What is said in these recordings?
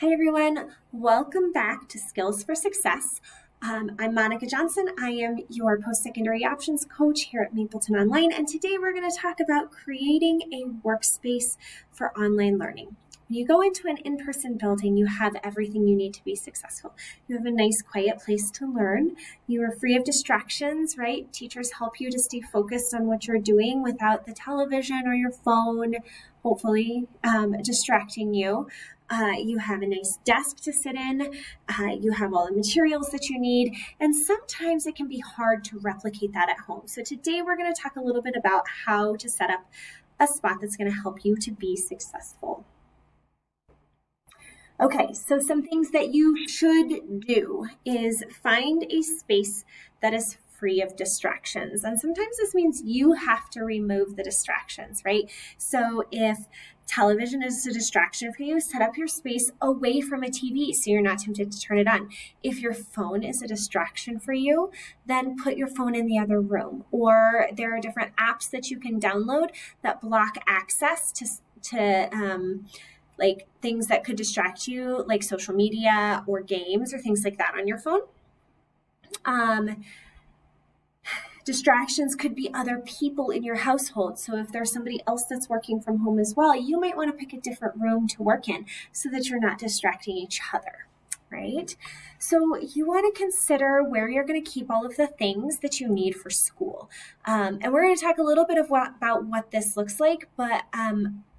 Hi everyone, welcome back to Skills for Success. I'm Monica Johnson. I am your post-secondary options coach here at Mapleton Online, and today we're going to talk about creating a workspace for online learning. When you go into an in-person building, you have everything you need to be successful. You have a nice, quiet place to learn. You are free of distractions, right? Teachers help you to stay focused on what you're doing without the television or your phone, hopefully, distracting you. You have a nice desk to sit in, you have all the materials that you need, and sometimes it can be hard to replicate that at home. So today we're going to talk a little bit about how to set up a spot that's going to help you to be successful. Okay, so some things that you should do is find a space that is free of distractions. And sometimes this means you have to remove the distractions, right? So if television is a distraction for you, set up your space away from a TV so you're not tempted to turn it on. If your phone is a distraction for you, then put your phone in the other room. Or there are different apps that you can download that block access to like things that could distract you, like social media or games or things like that on your phone. Distractions could be other people in your household. So if there's somebody else that's working from home as well, you might want to pick a different room to work in so that you're not distracting each other, right? So you want to consider where you're going to keep all of the things that you need for school. And we're going to talk a little bit about what this looks like, but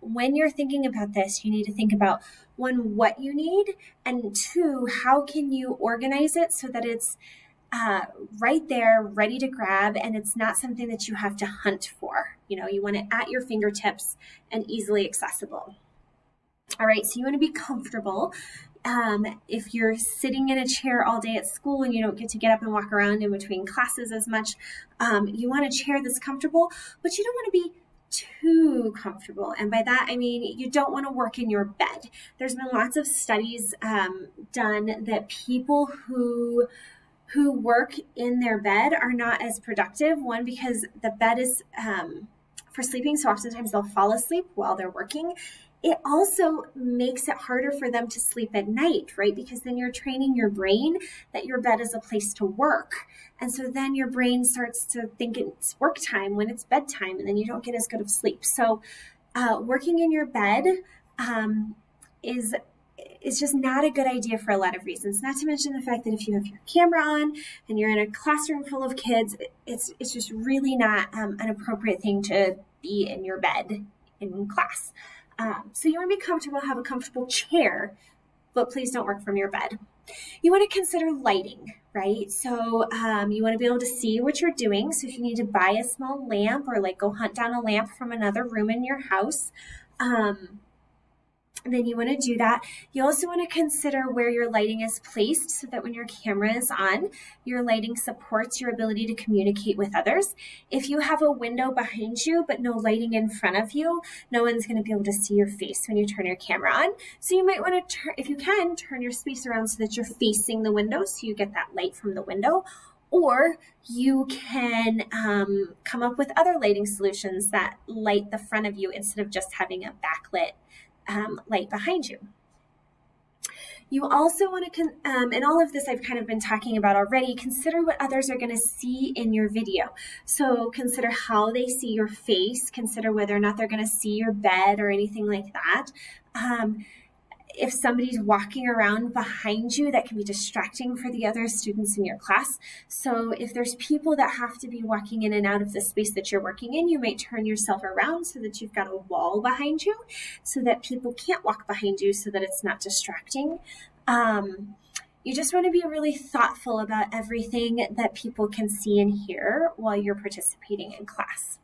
when you're thinking about this, you need to think about, one, what you need, and two, how can you organize it so that it's right there, ready to grab, and it's not something that you have to hunt for. You know, you want it at your fingertips and easily accessible. All right, so you want to be comfortable. If you're sitting in a chair all day at school and you don't get to get up and walk around in between classes as much, you want a chair that's comfortable, but you don't want to be too comfortable. And by that, I mean, you don't want to work in your bed. There's been lots of studies done that people who work in their bed are not as productive. One, because the bed is for sleeping, so oftentimes they'll fall asleep while they're working. It also makes it harder for them to sleep at night, right? Because then you're training your brain that your bed is a place to work. And so then your brain starts to think it's work time when it's bedtime, and then you don't get as good of sleep. So working in your bed is just not a good idea for a lot of reasons. Not to mention the fact that if you have your camera on and you're in a classroom full of kids, it's just really not an appropriate thing to be in your bed in class. So you want to be comfortable, have a comfortable chair, but please don't work from your bed. You want to consider lighting, right? So you want to be able to see what you're doing. So if you need to buy a small lamp or like go hunt down a lamp from another room in your house, then you want to do that. You also want to consider where your lighting is placed so that when your camera is on, your lighting supports your ability to communicate with others. If you have a window behind you but no lighting in front of you, no one's going to be able to see your face when you turn your camera on. So you might want to, if you can, turn your space around so that you're facing the window so you get that light from the window. Or you can come up with other lighting solutions that light the front of you instead of just having a backlit light behind you. You also want to, and all of this I've kind of been talking about already, consider what others are going to see in your video. So consider how they see your face, consider whether or not they're going to see your bed or anything like that. If somebody's walking around behind you, that can be distracting for the other students in your class. So if there's people that have to be walking in and out of the space that you're working in, you might turn yourself around so that you've got a wall behind you so that people can't walk behind you so that it's not distracting. You just want to be really thoughtful about everything that people can see and hear while you're participating in class.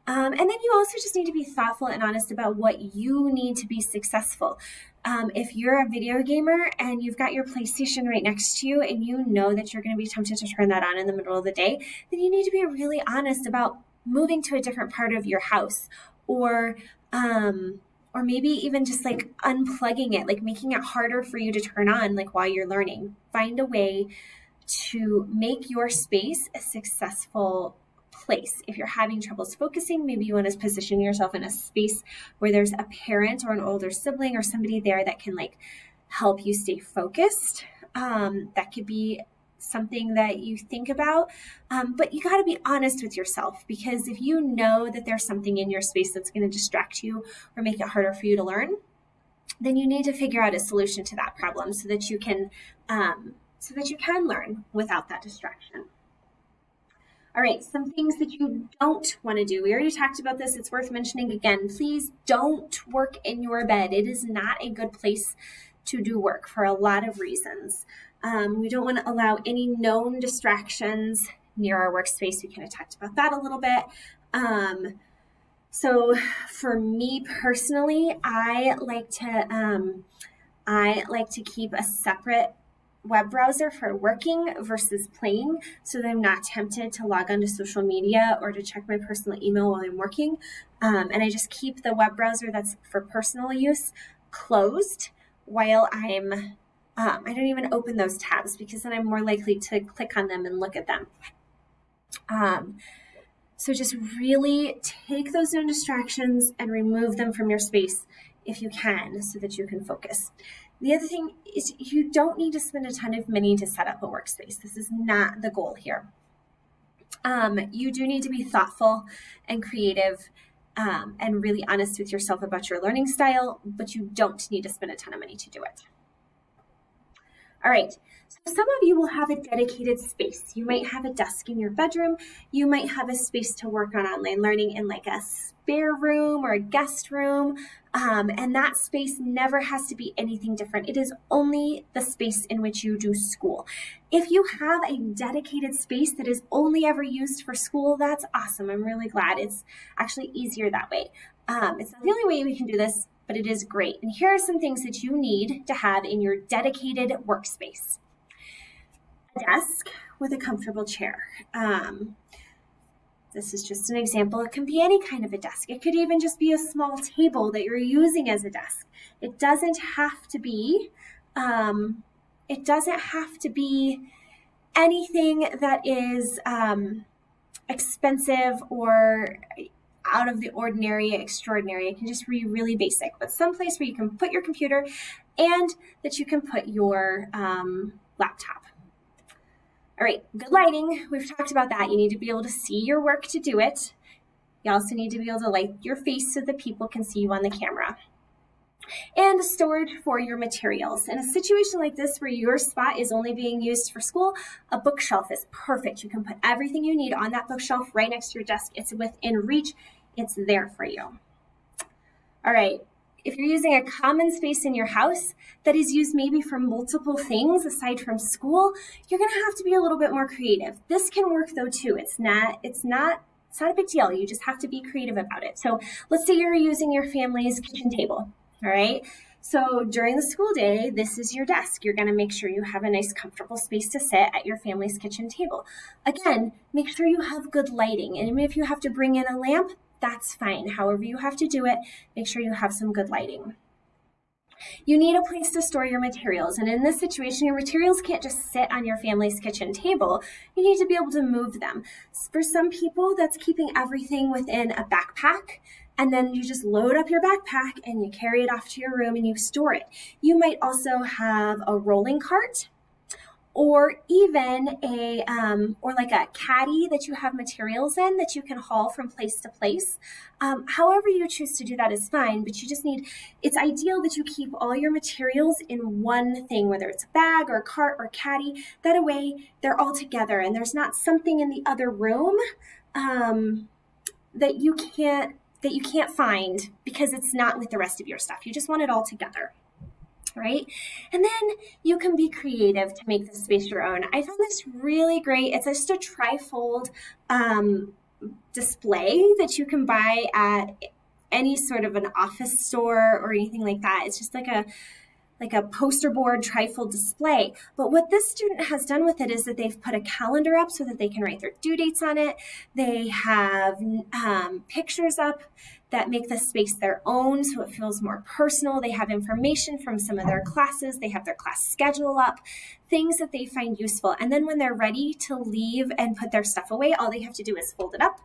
And then you also just need to be thoughtful and honest about what you need to be successful. If you're a video gamer and you've got your PlayStation right next to you and you know that you're going to be tempted to turn that on in the middle of the day, then you need to be really honest about moving to a different part of your house, or maybe even just like unplugging it, like making it harder for you to turn on like while you're learning. Find a way to make your space a successful place. If you're having troubles focusing, maybe you want to position yourself in a space where there's a parent or an older sibling or somebody there that can like help you stay focused. That could be something that you think about, but you got to be honest with yourself, because if you know that there's something in your space that's going to distract you or make it harder for you to learn, then you need to figure out a solution to that problem so that you can learn without that distraction. All right, some things that you don't want to do. We already talked about this. It's worth mentioning again. Please don't work in your bed. It is not a good place to do work for a lot of reasons. We don't want to allow any known distractions near our workspace. We kind of talked about that a little bit. So for me personally, I like to keep a separate web browser for working versus playing, so that I'm not tempted to log onto social media or to check my personal email while I'm working. And I just keep the web browser that's for personal use closed while I don't even open those tabs, because then I'm more likely to click on them and look at them. So just really take those known distractions and remove them from your space if you can, so that you can focus. The other thing is, you don't need to spend a ton of money to set up a workspace. This is not the goal here. You do need to be thoughtful and creative and really honest with yourself about your learning style, but you don't need to spend a ton of money to do it. All right, so some of you will have a dedicated space. You might have a desk in your bedroom. You might have a space to work on online learning in like a spare room or a guest room. And that space never has to be anything different. It is only the space in which you do school. If you have a dedicated space that is only ever used for school, that's awesome. I'm really glad. It's actually easier that way. It's not the only way we can do this, but it is great. And here are some things that you need to have in your dedicated workspace. A desk with a comfortable chair. This is just an example. It can be any kind of a desk. It could even just be a small table that you're using as a desk. It doesn't have to be, anything that is expensive or out of the ordinary, extraordinary. It can just be really basic, but someplace where you can put your computer and that you can put your laptop. All right, good lighting. We've talked about that. You need to be able to see your work to do it. You also need to be able to light your face so that people can see you on the camera. And storage for your materials. In a situation like this where your spot is only being used for school, a bookshelf is perfect. You can put everything you need on that bookshelf right next to your desk. It's within reach. It's there for you. All right. If you're using a common space in your house that is used maybe for multiple things aside from school, you're going to have to be a little bit more creative. This can work though too. It's not a big deal. You just have to be creative about it. So let's say you're using your family's kitchen table. All right. So during the school day, this is your desk. You're going to make sure you have a nice, comfortable space to sit at your family's kitchen table. Again, make sure you have good lighting. And even if you have to bring in a lamp, that's fine. However you have to do it, make sure you have some good lighting. You need a place to store your materials. And in this situation, your materials can't just sit on your family's kitchen table. You need to be able to move them. For some people, that's keeping everything within a backpack. And then you just load up your backpack and you carry it off to your room and you store it. You might also have a rolling cart, or even like a caddy that you have materials in that you can haul from place to place. However you choose to do that is fine, but it's ideal that you keep all your materials in one thing, whether it's a bag or a cart or caddy. That way they're all together and there's not something in the other room that you can't find because it's not with the rest of your stuff. You just want it all together. Right? And then you can be creative to make the space your own. I found this really great. It's just a trifold display that you can buy at any sort of an office store or anything like that. It's just like a poster board trifold display. But what this student has done with it is that they've put a calendar up so that they can write their due dates on it. They have pictures up that make the space their own so it feels more personal. They have information from some of their classes. They have their class schedule up, things that they find useful. And then when they're ready to leave and put their stuff away, all they have to do is fold it up,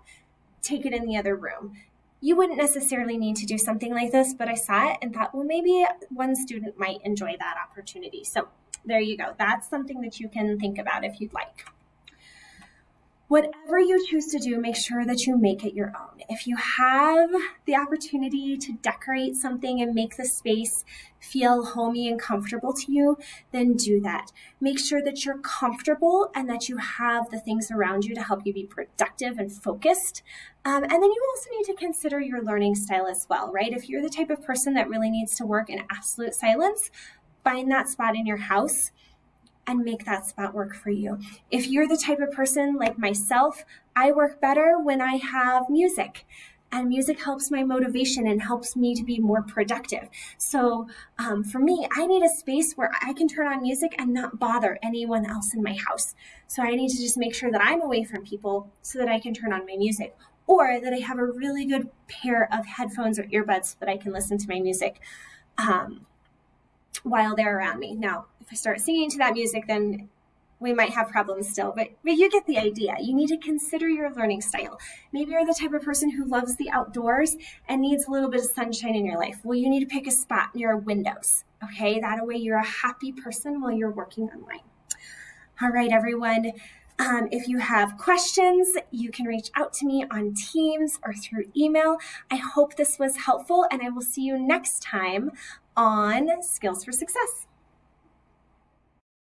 take it in the other room. You wouldn't necessarily need to do something like this, but I saw it and thought, well, maybe one student might enjoy that opportunity. So there you go. That's something that you can think about if you'd like. Whatever you choose to do, make sure that you make it your own. If you have the opportunity to decorate something and make the space feel homey and comfortable to you, then do that. Make sure that you're comfortable and that you have the things around you to help you be productive and focused. And then you also need to consider your learning style as well, right? If you're the type of person that really needs to work in absolute silence, find that spot in your house and make that spot work for you. If you're the type of person like myself, I work better when I have music, and music helps my motivation and helps me to be more productive. So for me, I need a space where I can turn on music and not bother anyone else in my house. So I need to just make sure that I'm away from people so that I can turn on my music, or that I have a really good pair of headphones or earbuds so that I can listen to my music while they're around me. Now, if I start singing to that music, then we might have problems still, but you get the idea. You need to consider your learning style. Maybe you're the type of person who loves the outdoors and needs a little bit of sunshine in your life. Well, you need to pick a spot near windows, okay? That way you're a happy person while you're working online. All right, everyone. If you have questions, you can reach out to me on Teams or through email. I hope this was helpful, and I will see you next time on Skills for Success.